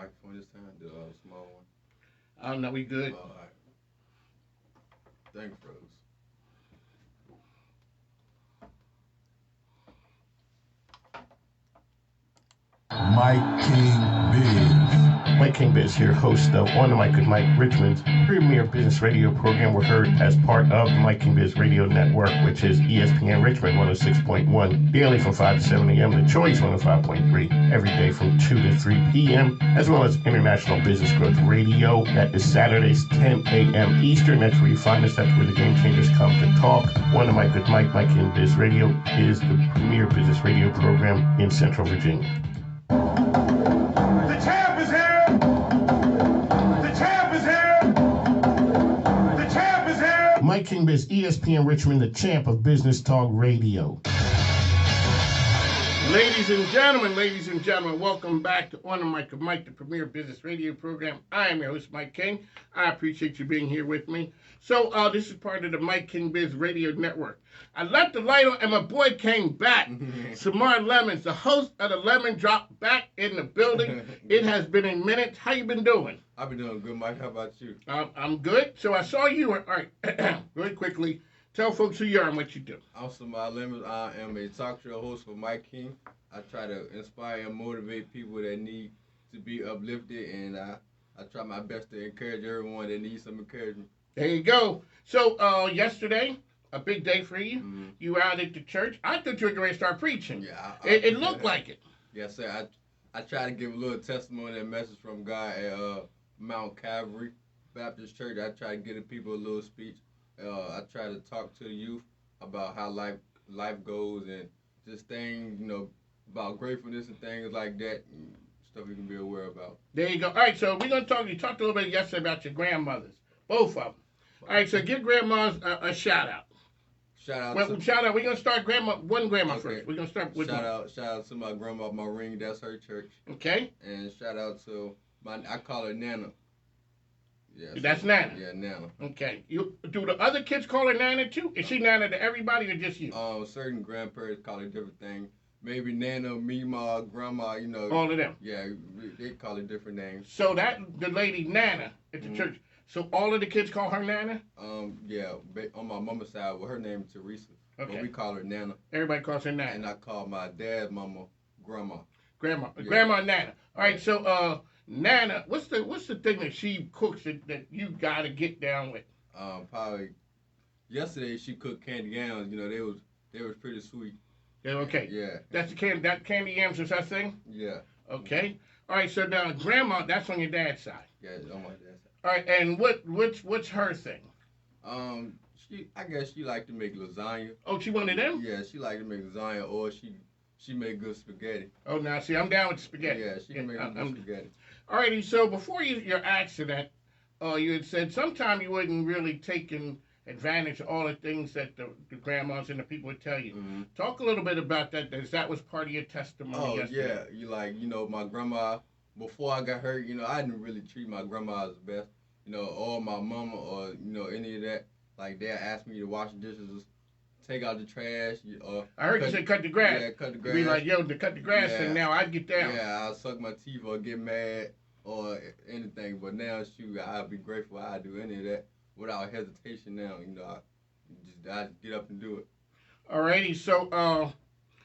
microphone this time? The small one. Oh no, we good. All right. Thanks, Rose. Mike King Biz. Mike King Biz here, host of On the Mic with Mike, Richmond's premier business radio program. We're heard as part of the Mike King Biz Radio Network, which is ESPN Richmond 106.1, daily from 5 to 7 a.m. The Choice 105.3, every day from 2 to 3 p.m., as well as International Business Growth Radio. That is Saturdays, 10 a.m. Eastern. That's where you find us. That's where the game changers come to talk. On the Mic with Mike, Mike King Biz Radio is the premier business radio program in Central Virginia. The champ is here! The champ is here! The champ is here! Mike King Biz, ESPN Richmond, the champ of Business Talk Radio. Ladies and gentlemen, welcome back to On the Mic with Mike, the premier business radio program. I am your host, Mike King. I appreciate you being here with me. So, this is part of the Mike King Biz Radio Network. I left the light on, and my boy came back. Samar Lemons, the host of the lemonDROP, back in the building. It has been a minute. How you been doing? I've been doing good, Mike. How about you? I'm good. So I saw you. All right, very quickly, tell folks who you are and what you do. I'm Samar Lemons. I am a talk show host for Mike King. I try to inspire and motivate people that need to be uplifted, and I try my best to encourage everyone that needs some encouragement. There you go. So yesterday, a big day for you. Mm-hmm. You were out at the church. I thought you were going to start preaching. Yeah, It looked like it. Yes, sir. I try to give a little testimony and message from God at Mount Calvary Baptist Church. I try to give the people a little speech. I try to talk to the youth about how life goes and just things, about gratefulness and things like that, and stuff you can be aware about. There you go. All right, so we're going to talk. You talked a little bit yesterday about your grandmothers, both of them. All right, so give grandmas a shout out. Shout out We're going to start one grandma first. We're going to start with shout out to my grandma Maureen. That's her church. Okay. And shout out to I call her Nana. Yeah, that's Nana. Yeah, Nana. Okay. Do the other kids call her Nana too? Is she Nana to everybody or just you? Certain grandparents call her different things. Maybe Nana, Mima, Grandma, All of them. Yeah, they call it different names. So the lady Nana at the church. So all of the kids call her Nana? Yeah, on my mama's side, her name is Teresa. Okay. But we call her Nana. Everybody calls her Nana. And I call my dad's mama Grandma. Grandma. Yeah. Grandma Nana. All right, so Nana, what's the thing that she cooks that you gotta get down with? Probably yesterday she cooked candy yams. They was pretty sweet. Yeah, okay. Yeah. That's that candy yams is that thing? Yeah. Okay. All right, so now Grandma, that's on your dad's side. Yeah, on my dad's side. All right, and what's her thing? I guess she like to make lasagna. Oh, she one of them? Yeah, she like to make lasagna, or she make good spaghetti. Oh, now see, I'm down with spaghetti. Yeah, she can make good spaghetti. All righty, so before your accident, you had said sometime you wasn't really taking advantage of all the things that the grandmas and the people would tell you. Mm-hmm. Talk a little bit about that, because that was part of your testimony yesterday. Yeah, my grandma, before I got hurt, I didn't really treat my grandma as the best. Or my mama or, any of that. Like, they asked me to wash the dishes, take out the trash. I heard you say cut the grass. Yeah, cut the grass. Be like, yo, to cut the grass, and now I get down. Yeah, I'll suck my teeth or get mad or anything. But now, shoot, I'll be grateful I'll do any of that without hesitation now. I just get up and do it. Alrighty, so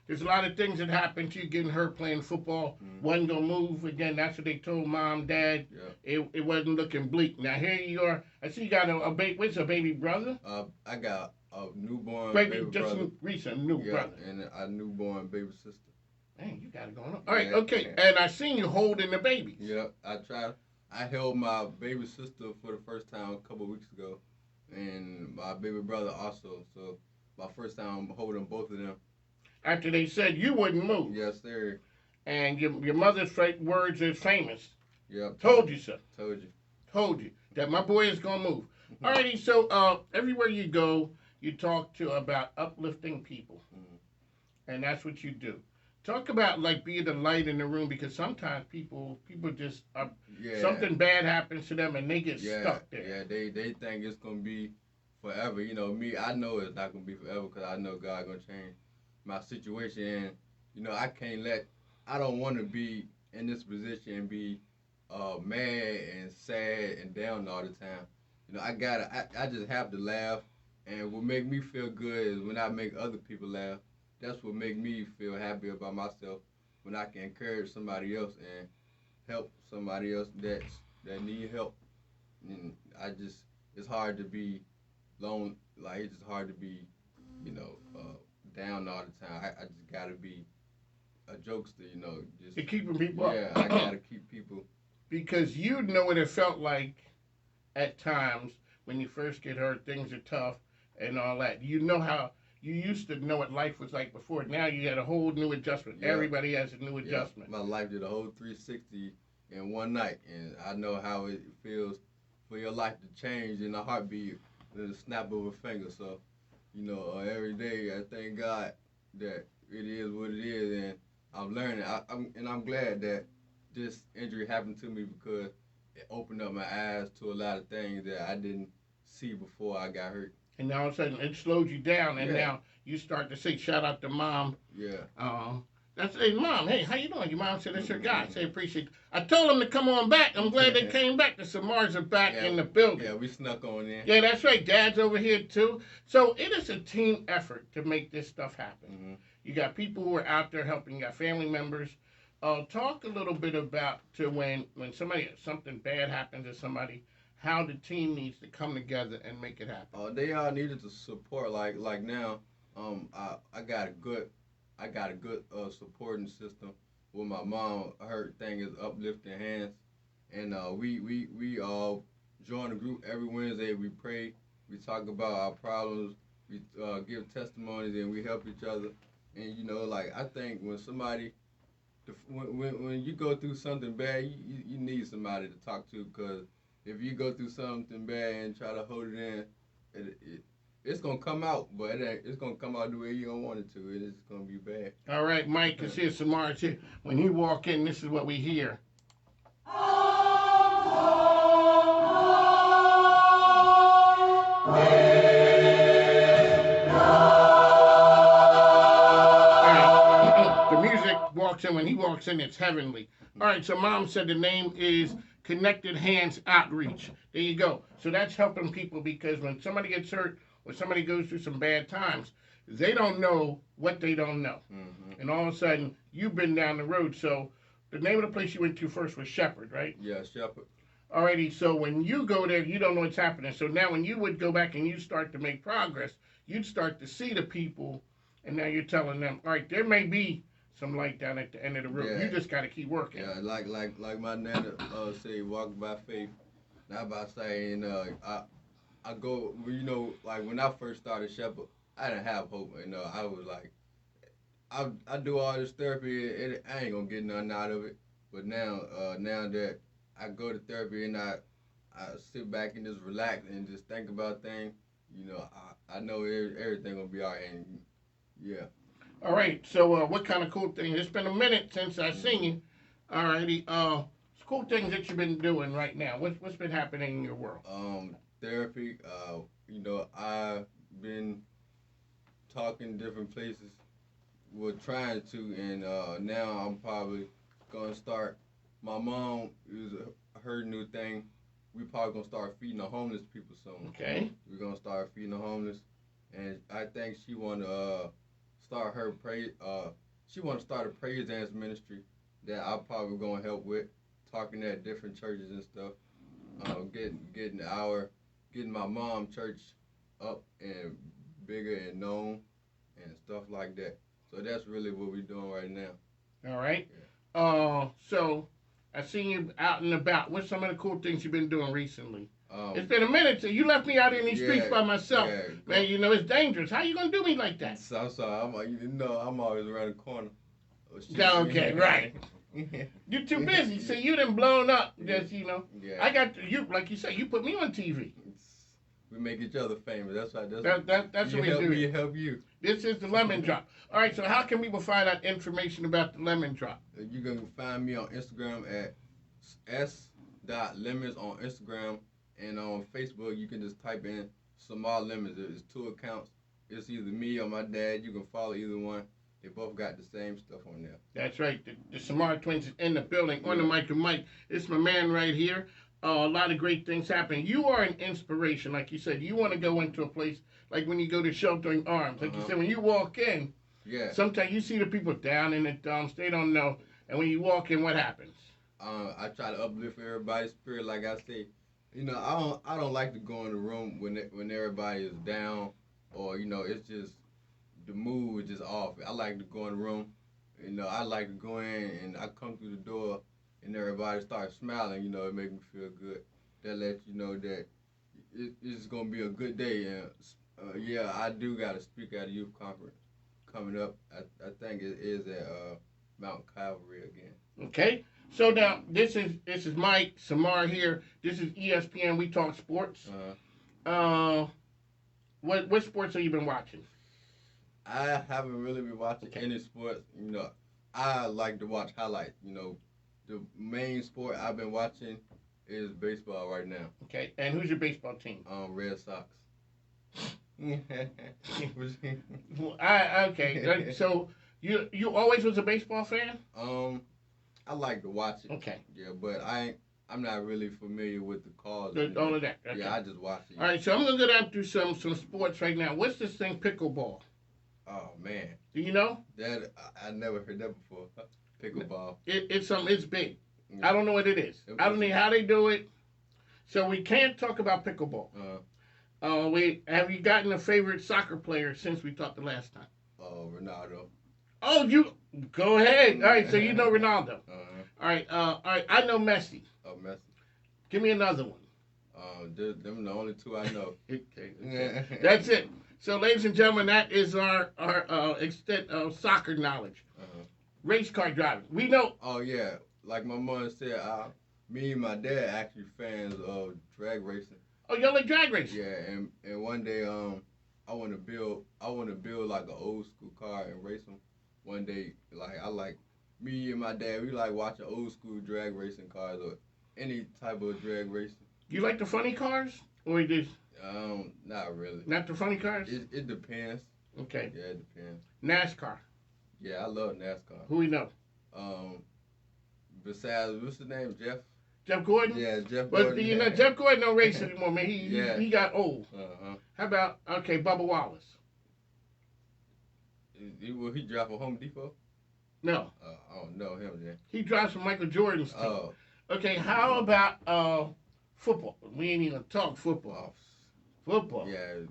there's a lot of things that happened to you getting hurt playing football. Mm-hmm. Wasn't gonna move again. That's what they told mom, dad. Yeah. It wasn't looking bleak. Now here you are. I see you got a baby. What's a baby brother? I got a newborn baby brother. Just recent new brother. And a newborn baby sister. Man, you got it going on. All right, Yeah, okay. yeah. And I seen you holding the babies. Yeah, I held my baby sister for the first time a couple of weeks ago, and my baby brother also. So my first time holding both of them. After they said you wouldn't move. Yes, sir. And your mother's words is famous. Yep. Told you so. Told you that my boy is gonna move. Alrighty, so everywhere you go, you talk about uplifting people, and that's what you do. Talk about being the light in the room, because sometimes people just something bad happens to them and they get stuck there. Yeah, they think it's gonna be forever. Me, I know it's not gonna be forever, because I know God gonna change my situation, and I don't want to be in this position and be mad and sad and down all the time. I just have to laugh, and what make me feel good is when I make other people laugh. That's what make me feel happy about myself when I can encourage somebody else and help somebody else that need help. And it's hard to be lone, like it's just hard to be, you know, down all the time. I just gotta be a jokester, just You're keeping people yeah, up. I gotta keep people. Because you know what it felt like at times when you first get hurt, things are tough and all that. You know how you used to know what life was like before. Now you had a whole new adjustment. Yeah. Everybody has a new Yeah, adjustment. my life did a whole 360 in one night, and I know how it feels for your life to change in a heartbeat, in the snap of a finger. So, every day I thank God that it is what it is, and I'm learning. I'm glad that this injury happened to me because it opened up my eyes to a lot of things that I didn't see before I got hurt. And now all of a sudden it slowed you down, and Yeah. now you start to say, "Shout out to mom." Yeah. That's hey mom. Hey, how you doing? Your mom said that's your guy. Say appreciate. I told them to come on back. I'm glad they came back. The Samars are back Yeah, in the building. Yeah, we snuck on in. Yeah, that's right. Dad's over here too. So it is a team effort to make this stuff happen. Mm-hmm. You got people who are out there helping. You got family members. Talk a little bit about to when something bad happens to somebody, how the team needs to come together and make it happen. They all needed to support. Like now, I got a good supporting system. With my mom, her thing is uplifting hands, and we all join the group every Wednesday. We pray, we talk about our problems, we give testimonies, and we help each other. And like I think when somebody, when you go through something bad, you need somebody to talk to, because if you go through something bad and try to hold it in, it's gonna come out, but it's gonna come out the way you don't want it to. It's gonna be bad. All right, Mike is here. Samar's here. When you walk in, this is what we hear. The music walks in. When he walks in, it's heavenly. All right, so Mom said the name is Connected Hands Outreach. There you go. So that's helping people, because when somebody gets hurt or somebody goes through some bad times, they don't know what they don't know. Mm-hmm. And all of a sudden, you've been down the road. So the name of the place you went to first was Shepherd, right? Yeah, Shepherd. Alrighty, so when you go there, you don't know what's happening. So now when you would go back and you start to make progress, you'd start to see the people, and now you're telling them, all right, there may be some light down at the end of the road. Yeah. You just got to keep working. Yeah, like my nana say, walk by faith, not by sight. And I go, like when I first started Shepherd, I didn't have hope. I was like, I do all this therapy, and I ain't gonna get nothing out of it. But now that I go to therapy and I sit back and just relax and just think about things, I know everything gonna be all right. And yeah. All right, so what kind of cool things? It's been a minute since I seen you. Alrighty, cool things that you've been doing right now. What's been happening in your world? Therapy. I've been talking different places. We're trying to, and now I'm probably gonna start. My mom is her new thing. We probably gonna start feeding the homeless people soon. Okay. We're gonna start feeding the homeless, and I think she wanna start her praise. She wanna start a praise dance ministry that I'm probably gonna help with, talking at different churches and stuff. Getting my mom church up and bigger and known and stuff like that. So that's really what we're doing right now. All right. Yeah. So I seen you out and about. What's some of the cool things you've been doing recently? It's Um, been a minute since you left me out in these streets yeah, by myself. yeah. Man, it's dangerous. How you gonna do me like that? So I'm sorry. I'm always around the corner. Oh, shit. Okay, right. You're too busy. See, you done blown up. Just Yeah. I got you. Like you said, you put me on TV. We make each other famous. That's right. That's you what we help do. me, help you. This is the lemonDROP. All right. So how can people find out information about the lemonDROP? You can find me on Instagram at s.lemons on Instagram, and on Facebook you can just type in Samar Lemons. There's 2 accounts. It's either me or my dad. You can follow either one. They both got the same stuff on there. That's right. The Samara twins is in the building on the mic to mic. It's my man right here. A lot of great things happen. You are an inspiration, like you said. You want to go into a place like when you go to Sheltering Arms. Like you said, when you walk in, sometimes you see the people down in the dumps. They don't know. And when you walk in, what happens? I try to uplift everybody's spirit. Like I say, I don't like to go in the room when everybody is down, or it's just the mood is just off. I like to go in the room. I like to go in and I come through the door and everybody starts smiling. It makes me feel good. That lets you know that it's gonna be a good day. And I do gotta speak at a youth conference coming up. I think it is at Mount Calvary again. Okay. So now this is Mike Samar here. This is ESPN. We talk sports. What sports have you been watching? I haven't really been watching any sports. I like to watch highlights. The main sport I've been watching is baseball right now. Okay, and who's your baseball team? Red Sox. Okay. So you always was a baseball fan? I like to watch it. Okay. Yeah, but I'm not really familiar with the cause. All of that. Okay. Yeah, I just watch it. All right, so I'm gonna go down through some sports right now. What's this thing, pickleball? Oh man. Do you know? That I never heard that before. Pickleball. It's big. Yeah. I don't know what it is. I don't know how they do it. So we can't talk about pickleball. Have you gotten a favorite soccer player since we talked the last time? Ronaldo. Oh, you go ahead. All right, so you know Ronaldo. All right. I know Messi. Oh, Messi. Give me another one. Them the only two I know. Okay. That's it. So, ladies and gentlemen, that is our extent of soccer knowledge. Race car driving. We know. Oh yeah, like my mother said, me and my dad actually fans of drag racing. Oh, y'all like drag racing? Yeah, and one day I want to build like an old school car and race them. One day, me and my dad, we like watching old school drag racing cars or any type of drag racing. You like the funny cars, or you just? Not really. Not the funny cars? It depends. Okay. Yeah, it depends. NASCAR. Yeah, I love NASCAR. Who we know? Besides, what's the name, Jeff? Jeff Gordon? Yeah, Jeff Gordon. But Jeff Gordon don't race anymore, man. He got old. How about, Bubba Wallace? Will he drive for Home Depot? No. I don't know him then. He drives for Michael Jordan's team. Oh. Okay, how about football? We ain't even talk football. Football. Yeah.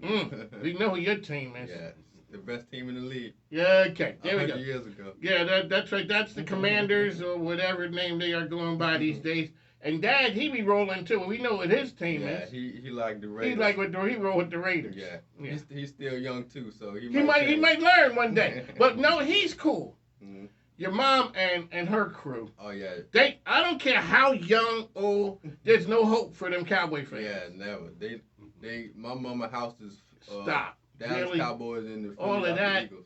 We know who your team is. Yeah, the best team in the league. Yeah, okay. There we go. 100 years ago. Yeah, that's right. That's the Commanders or whatever name they are going by these days. And Dad, he be rolling too. We know what his team is. Yeah, he like the Raiders. He roll with the Raiders. Yeah. He's still young too, so he might learn one day. But no, he's cool. Mm-hmm. Your mom and her crew. Oh yeah. I don't care how young, old. There's no hope for them Cowboy fans. Yeah, never. My mama house is stop. Dallas really? Cowboys in the all of that. Eagles.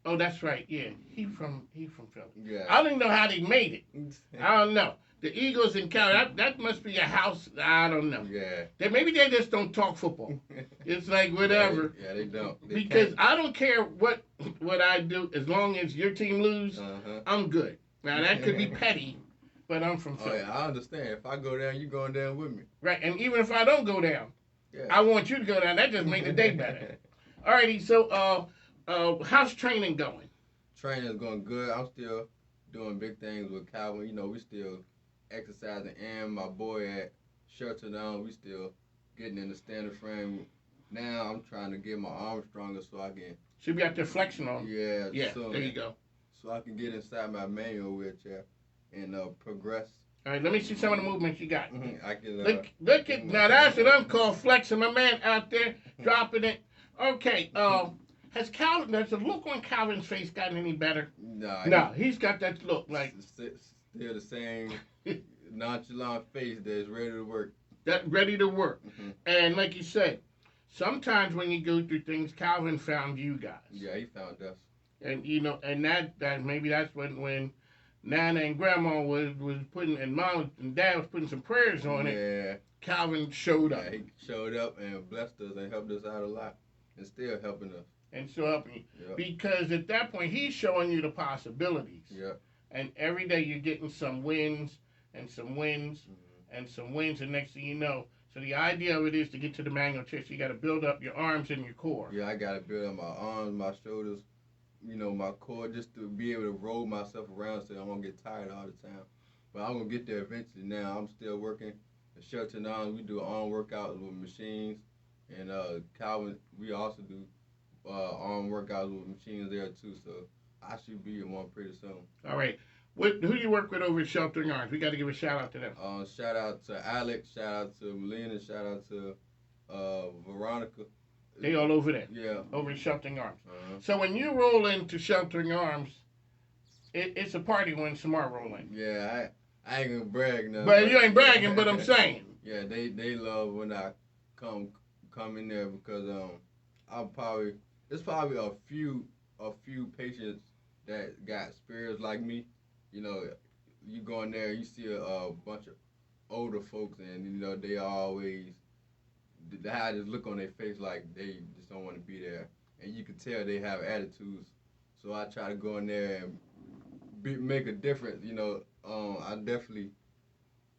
Oh, that's right. Yeah, he from Philly. Yeah. I don't even know how they made it. I don't know. The Eagles and Cowboys. That must be a house. I don't know. Yeah. Maybe they just don't talk football. It's like whatever. Yeah, they don't. Because I don't care what I do as long as your team lose. I'm good. Now that could be petty, but I'm from Philly. Oh yeah, I understand. If I go down, you going down with me. Right, and even if I don't go down, I want you to go down. That just makes the day better. Alrighty, so how's training going? Training is going good. I'm still doing big things with Calvin. We still exercising, and my boy at Shelter Down, we still getting in the standard frame. Now I'm trying to get my arm stronger so I can. Should be out there flexing on. Yeah. So, there you go. So I can get inside my manual wheelchair and progress. All right, let me see some of the movements you got. I can. Look at now. That's what I'm called flexing. My man out there dropping it. Okay. Has the look on Calvin's face gotten any better? No. He's got that look like still the same nonchalant face that's ready to work. And like you said, sometimes when you go through things, Calvin found you guys. Yeah, he found us. And and that maybe that's when Nana and Grandma was putting, and Mom and Dad was putting some prayers on it. Yeah. Calvin showed up. Yeah, he showed up and blessed us and helped us out a lot, and still helping us. and still helping you. Yep. Because at that point, he's showing you the possibilities. Yep. And every day you're getting some wins and some wins and some wins, and next thing you know. So the idea of it is to get to the manual chest. You got to build up your arms and your core. Yeah, I gotta build up my arms, my shoulders, my core, just to be able to roll myself around so I won't get tired all the time. But I'm gonna get there eventually. Now I'm still working at Shelter Arms. We do arm workouts with machines, and Calvin, we also do arm workouts with machines there too. So I should be in one pretty soon. All right. Who do you work with over at Sheltering Arms? We got to give a shout out to them. Shout out to Alex. Shout out to Melina. Shout out to Veronica. They all over there. Yeah. Over at Sheltering Arms. Uh-huh. So when you roll into Sheltering Arms, it's a party when Samar roll in. Yeah, I ain't gonna brag now. But you ain't bragging, but I'm saying. Yeah, they love when I come in there because it's probably a few patients that got spirits like me. You go in there, you see a bunch of older folks, and they always have this look on their face like they just don't want to be there, and you can tell they have attitudes. So I try to go in there and make a difference. I definitely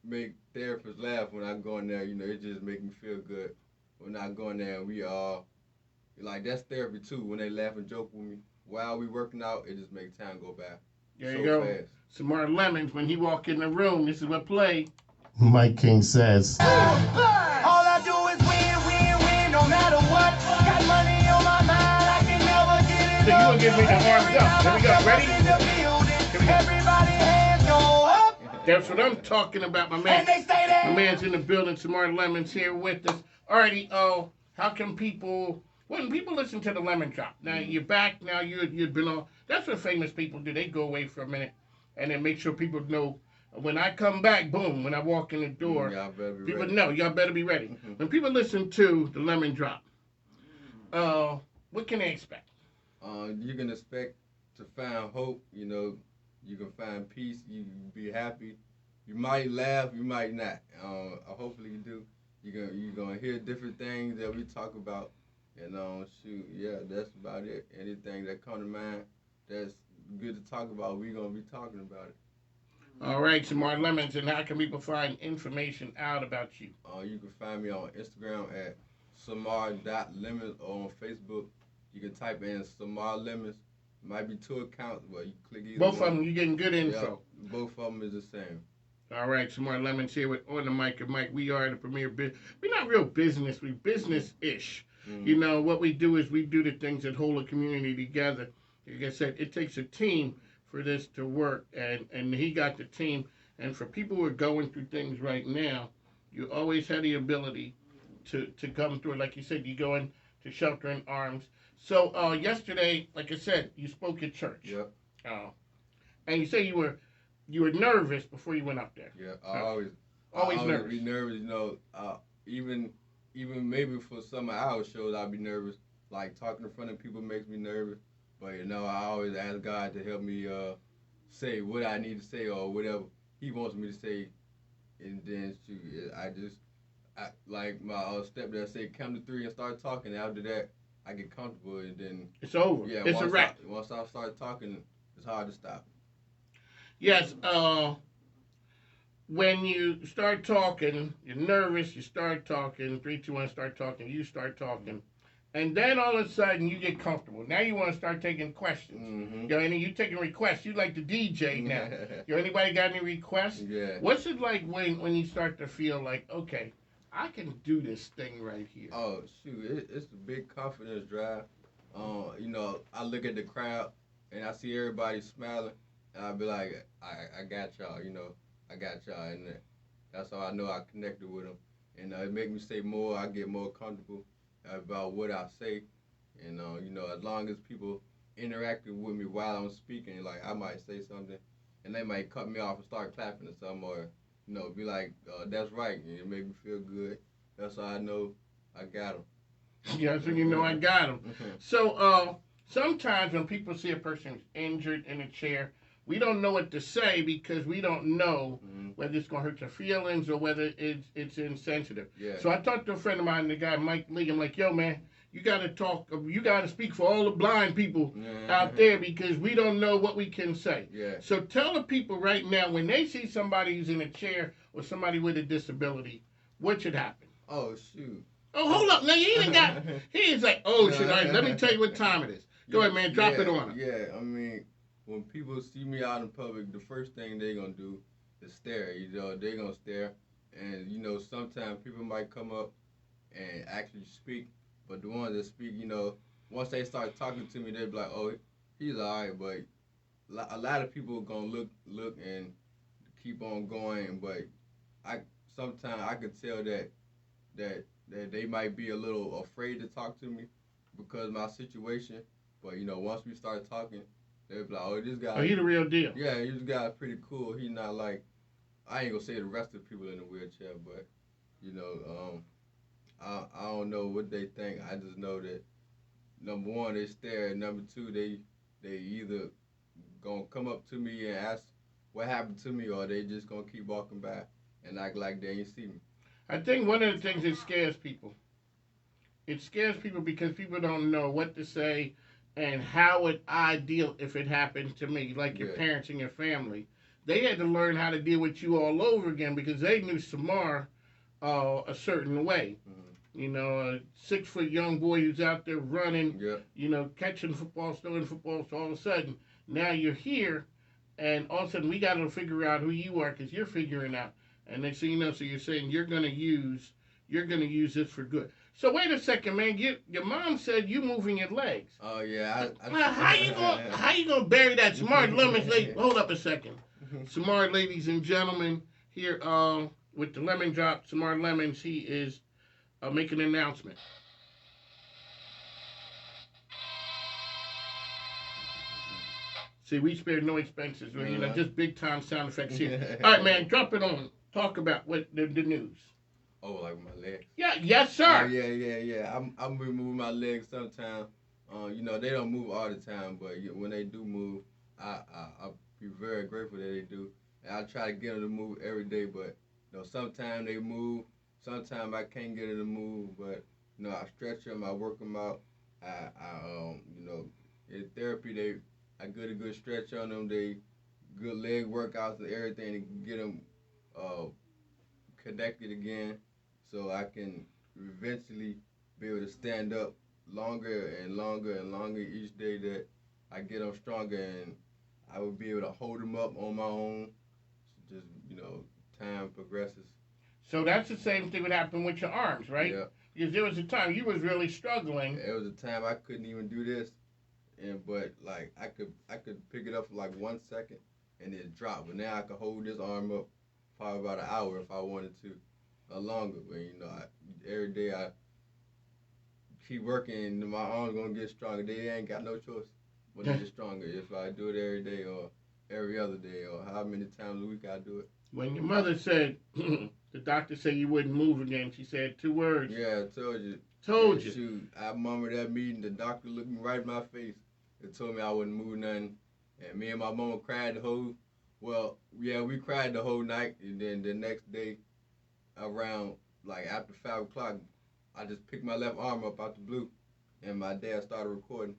make therapists laugh when I go in there. It just make me feel good when I go in there. And we all that's therapy too. When they laugh and joke with me while we working out, it just makes time go by. There so you go. Fast. Samar Lemons, when he walk in the room, this is what play. Mike King says. All I do is win, no matter what. Got money on my mind, I can never get it. So you gonna give me the arms up. Here we go. Ready? Here we go. Everybody hands go up. That's what I'm talking about, my man. And they stay there. My man's in the building. Samar Lemons here with us. Alrighty, how can people... When people listen to the lemonDROP, now you're back, now you've been on... That's what famous people do. They go away for a minute and then make sure people know when I come back, boom, when I walk in the door, Y'all better be people ready. know, y'all better be ready. When people listen to the lemonDROP, what can they expect? You can expect to find hope, you can find peace, you can be happy. You might laugh, you might not. Hopefully you do. You're gonna hear different things that we talk about. And that's about it. Anything that come to mind that's good to talk about, we're gonna be talking about it. All right, Samar Lemons, and how can people find information out about you? You can find me on Instagram at samar.lemons, or on Facebook. You can type in Samar Lemons. Might be 2 accounts, but you click either Both one. of them, you're getting good info. Yeah, both of them is the same. All right, Samar Lemons here with On the Mic and Mike. We are the premier business. We're not real business. We business-ish. Mm-hmm. What we do is we do the things that hold a community together. Like I said, it takes a team for this to work, and he got the team. And for people who are going through things right now, you always had the ability to come through. Like you said, you go in to Sheltering Arms. So yesterday, like I said, you spoke at church. Yep. And you say you were nervous before you went up there. Yeah, I always nervous. be nervous. Even maybe for some of our shows, I'll be nervous. Like talking in front of people makes me nervous. But I always ask God to help me say what I need to say or whatever He wants me to say. And then I like my stepdad say, count to 3 and start talking. After that, I get comfortable, and then it's over. Yeah, it's a wrap. Once I start talking, it's hard to stop. Yes. When you start talking, you're nervous. You start talking. 3, 2, 1. Start talking. You start talking, and then all of a sudden you get comfortable. Now you want to start taking questions. Mm-hmm. And you taking requests. You like the DJ now. Anybody got any requests? Yeah. What's it like when you start to feel like, okay, I can do this thing right here? Oh shoot, it's a big confidence drive. I look at the crowd and I see everybody smiling, and I be like, I got y'all. I got y'all, and that's how I know I connected with them. And it make me say more. I get more comfortable about what I say, and as long as people interacting with me while I'm speaking, like I might say something, and they might cut me off and start clapping or something, or be like, that's right, and it make me feel good. That's how I know I got them. Yeah, so I got them. So sometimes when people see a person who's injured in a chair, we don't know what to say because we don't know whether it's going to hurt their feelings or whether it's insensitive. Yeah. So I talked to a friend of mine, the guy Mike Lee. I'm like, yo, man, you got to talk. You got to speak for all the blind people out Yeah. there because we don't know what we can say. Yeah. So tell the people right now when they see somebody who's in a chair or somebody with a disability, what should happen? Oh shoot. Oh, hold up. Now, he ain't like, oh, shit. All right, let me tell you what time it is. Go ahead, man. Drop it on him. Yeah, I mean, when people see me out in public, the first thing they gonna do is stare. You know, they gonna stare, and you know, sometimes people might come up and actually speak, but the ones that speak, you know, once they start talking to me, they be like, oh, he's alright, but a lot of people gonna look and keep on going, but I sometimes I could tell that they might be a little afraid to talk to me because of my situation. But you know, once we start talking, they'll be like, "Oh, this guy." Oh, he the real deal. Yeah, this guy's pretty cool. He not like I ain't gonna say the rest of the people in the wheelchair, but you know, I don't know what they think. I just know that number one, they stare. And number two, they either gonna come up to me and ask what happened to me, or they just gonna keep walking by and act like they ain't see me. I think one of the things that scares people, it scares people because people don't know what to say and how would I deal if it happened to me, like your parents and your family. They had to learn how to deal with you all over again because they knew Samar a certain way. Mm-hmm. You know, a 6-foot young boy who's out there running, Yeah. you know, catching footballs, throwing footballs. So all of a sudden, now you're here, and all of a sudden we got to figure out who you are because you're figuring out. And next thing you know, so you're saying you're gonna use this for good. So wait a second, man. Your mom said you moving your legs. Oh yeah. How you gonna bury that smart lemon lady? Hold up a second. Smart ladies and gentlemen, here with the lemon drop, Smart Lemons, he is making an announcement. See, we spared no expenses. You know, just big time sound effects here. All right, man, drop it on. Talk about what the news. Oh, like my legs. Yeah, yes, sir. Oh, yeah. I'm moving my legs sometimes. You know, they don't move all the time, but when they do move, I be very grateful that they do. And I try to get them to move every day, but you know, sometimes they move, sometimes I can't get them to move. But you know, I stretch them, I work them out. You know, in therapy I get a good stretch on them. They good leg workouts and everything to get them connected again, so I can eventually be able to stand up longer and longer and longer each day that I get them stronger, and I will be able to hold them up on my own. Just, you know, time progresses. So that's the same thing would happen with your arms, right? Yeah. Because there was a time you was really struggling. There was a time I couldn't even do this, but like I could pick it up for like 1 second and then drop. But now I can hold this arm up probably about an hour if I wanted to, or longer. But you know, every day I keep working, and my arms gonna get stronger. They ain't got no choice but to get stronger if I do it every day or every other day or how many times a week I do it. When your mother said the doctor said you wouldn't move again, she said 2 words. Yeah, I told you. Told you. Shoot, I remember that meeting. The doctor looked me right in my face and told me I wouldn't move nothing. And me and my mama cried the whole. Well, yeah, we cried the whole night, and then the next day, around like after 5 o'clock, I just picked my left arm up out the blue, and my dad started recording.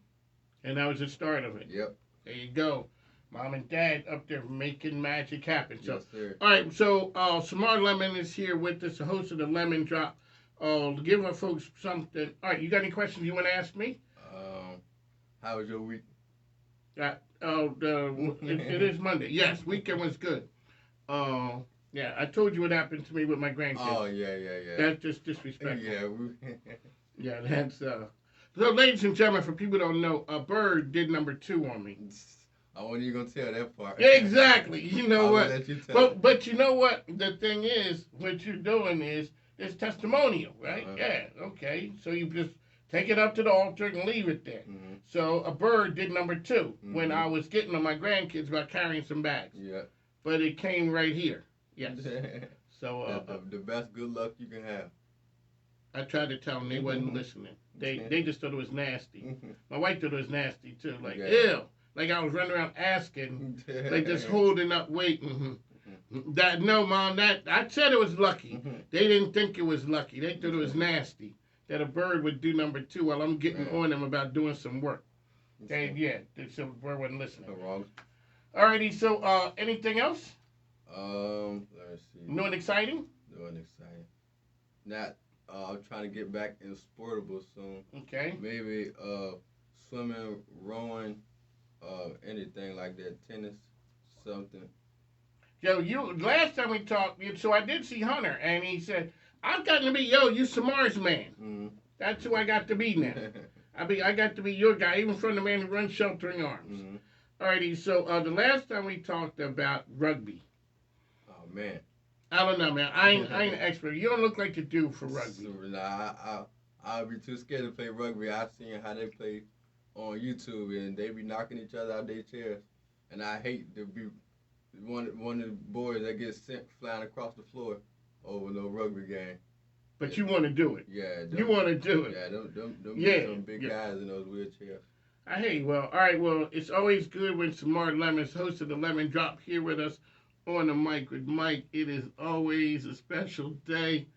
And that was the start of it. Yep. There you go. Mom and Dad up there making magic happen. So, yes, sir. all right, so Samar Lemon is here with us, the host of the Lemon Drop. Give our folks something. All right, you got any questions you want to ask me? How was your week? It is Monday. Yes, weekend was good. Yeah, I told you what happened to me with my grandkids. Oh, yeah. That's just disrespectful. Yeah. Yeah, that's So, ladies and gentlemen, for people who don't know, a bird did number 2 on me. I wasn't even gonna tell that part. Exactly. You know I'll what? let you tell But you know what? The thing is, what you're doing is it's testimonial, right? Yeah. Okay. So you just take it up to the altar and leave it there. Mm-hmm. So a bird did number 2 when I was getting on my grandkids about carrying some bags. Yeah. But it came right here. Yes. So the best good luck you can have. I tried to tell them they wasn't listening. They just thought it was nasty. My wife thought it was nasty too. Like, ew. Like I was running around asking, like just holding up weight. No, Mom, I said it was lucky. They didn't think it was lucky. They thought it was nasty. that a bird would do number 2 while I'm getting on him about doing some work. Okay, yeah, so the bird wasn't listening. Wrong. Alrighty, so anything else? Let's see. New and exciting? New and exciting. Not. I'm trying to get back in sportable soon. Okay. Maybe swimming, rowing, anything like that. Tennis, something. Yo, last time we talked, so I did see Hunter, and he said, I've gotten to be, you Samar's man. Mm-hmm. That's who I got to be now. I got to be your guy, even from the man who runs Sheltering Arms. Mm-hmm. Alrighty, so the last time we talked about rugby. Oh, man. I don't know, man. I ain't an expert. You don't look like the dude for rugby. Nah, I'll be too scared to play rugby. I've seen how they play on YouTube, and they be knocking each other out their chairs. And I hate to be one of the boys that gets sent flying across the floor over no rugby game. But you want to do it. Yeah. You want to do it. Yeah, them some big guys in those wheelchairs. I hear you. Well, all right. Well, it's always good when Samar Lemons, host of the Lemon Drop, here with us on the mic with Mike. It is always a special day.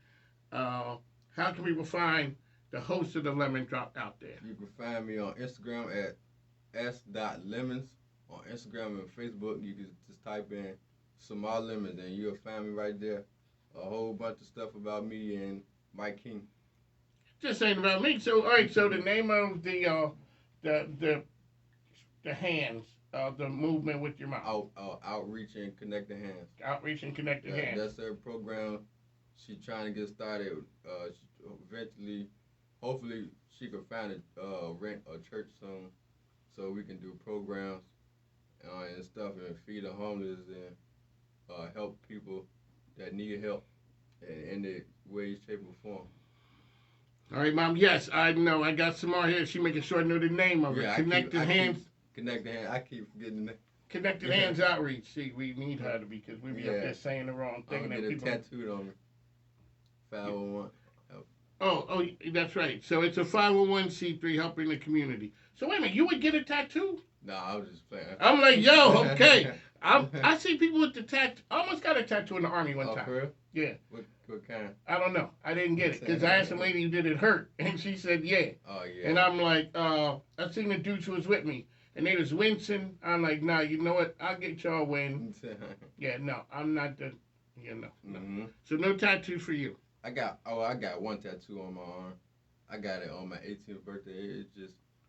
How can people find the host of the Lemon Drop out there? You can find me on Instagram at s.lemons. On Instagram and Facebook, you can just type in Samar Lemons, and you'll find me right there. A whole bunch of stuff about me and Mike King. Just ain't about me. So, all right. So the name of the hands, the movement with your mouth. Outreach and Connecting Hands. Outreach and Connecting Hands. That's her program. She's trying to get started. Eventually, hopefully, she can find rent a church soon, so we can do programs and stuff and feed the homeless and help people that need help in the way, shape, or form. All right, Mom. Yes, I know. I got Samar here. She making sure I know the name of it. Connected Hands. Connected Hands. I keep forgetting that. Connected Hands Outreach. See, we need her to because we be up there saying the wrong thing. I'm gonna get it tattooed on me. 501. Oh, that's right. So it's a 501c3 helping the community. So wait a minute, you would get a tattoo? No, I was just playing. I'm like, yo, okay. I see people with the tattoo. I almost got a tattoo in the Army one time. For real? Yeah. What kind? I don't know. I didn't get it because I asked a lady, did it hurt? And she said, yeah. Oh, yeah. And I'm like, I seen the dudes who was with me. And they was wincing. I'm like, nah, you know what? I'll get y'all win. Yeah, no, I'm not the, no. Mm-hmm. So no tattoos for you. I got one tattoo on my arm. I got it on my 18th birthday.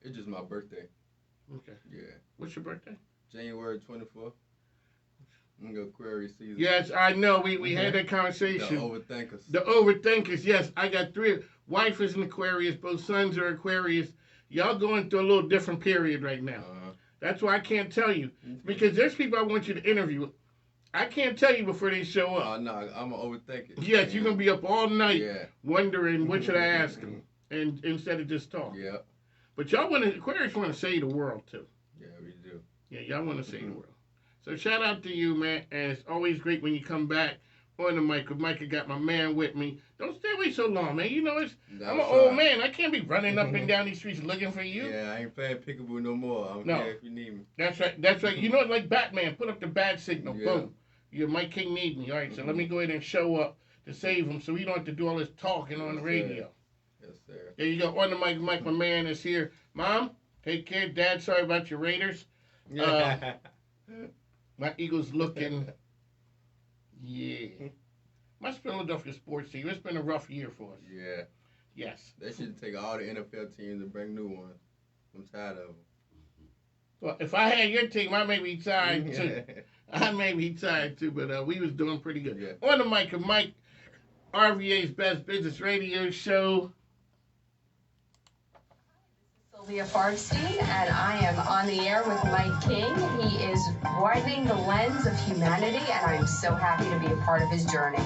It's just my birthday. Okay. Yeah. What's your birthday? January 24th. Aquarius season. Yes, I know. We had that conversation. The overthinkers. Yes, I got 3. Wife is an Aquarius. Both sons are Aquarius. Y'all going through a little different period right now. That's why I can't tell you. Because there's people I want you to interview. I can't tell you before they show up. Oh, no, I'm an overthinker. Yes, you're going to be up all night wondering what should I ask them and instead of just talk. Yeah. But Aquarius want to save the world, too. Yeah, we do. Yeah, y'all want to save the world. So shout out to you, man. And it's always great when you come back on the mic. With Mike, I got my man with me. Don't stay away so long, man. You know, I'm an old man. I can't be running up and down these streets looking for you. Yeah, I ain't playing peekaboo no more. I'm here if you need me. That's right. You know, like Batman, put up the bat signal. Yeah. Boom. Your Mike King need me. All right, so let me go ahead and show up to save him so he don't have to do all this talking on the radio. Yes, sir. There you go. On the mic, Mike, my man is here. Mom, take care. Dad, sorry about your Raiders. My Eagles looking, my Philadelphia sports team, it's been a rough year for us. Yeah. Yes. They should take all the NFL teams and bring new ones. I'm tired of them. Well, if I had your team, I may be tired too. But we was doing pretty good. Yeah. On the mic of Mike, RVA's Best Business Radio Show. Sylvia Farbstein, and I am on the air with Mike King. He is widening the lens of humanity, and I'm so happy to be a part of his journey.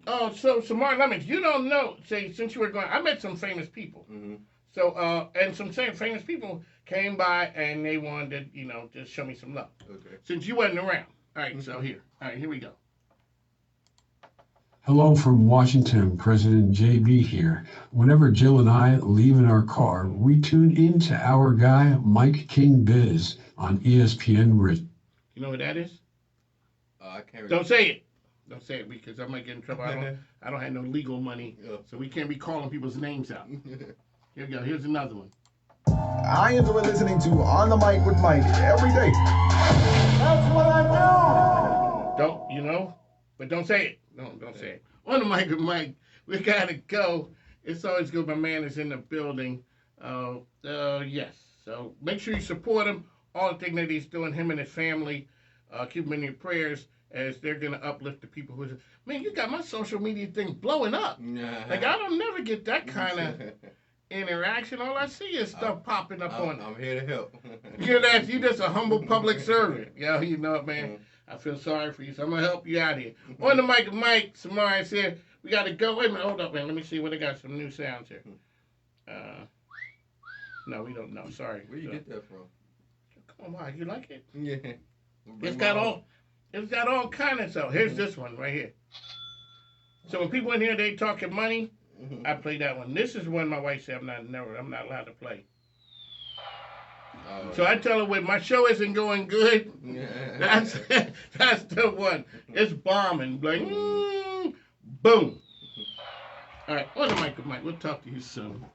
Oh, so Samar Lemons, you don't know, since you were going, I met some famous people. Mm-hmm. So, and some famous people came by, and they wanted to, just show me some love. Okay. Since you wasn't around. All right, so here we go. Hello from Washington, President JB here. Whenever Jill and I leave in our car, we tune in to our guy, Mike King Biz, on ESPN Rich. You know what that is? I can't. Don't say it. Don't say it because I might get in trouble. I don't have no legal money, so we can't be calling people's names out. Here we go. Here's another one. I enjoy listening to On the Mic with Mike every day. That's what I do. But don't say it. No, don't say it. On the Mic with Mike, we gotta go. It's always good. My man is in the building. Yes. So make sure you support him. All the things that he's doing, him and his family. Keep him in your prayers as they're gonna uplift the people who. Man, you got my social media thing blowing up. Like I don't never get that kind of interaction. All I see is stuff popping up on. I'm here to help. You just a humble public servant. Yeah, you know it, man. I feel sorry for you, so I'm gonna help you out here. On the Mic, Mike Samari's here. We gotta go. Wait a minute, hold up, man. Let me see what they got. Some new sounds here. No, we don't know. Sorry. Where you get that from? Come on, why? You like it? Yeah. It's got all kind of stuff. Here's this one right here. So when people in here they talking money, I play that one. This is one my wife said I'm not allowed to play. So I tell her when my show isn't going good, that's the one. It's bombing. Like, boom. All right, on the Mic with Mike. We'll talk to you soon.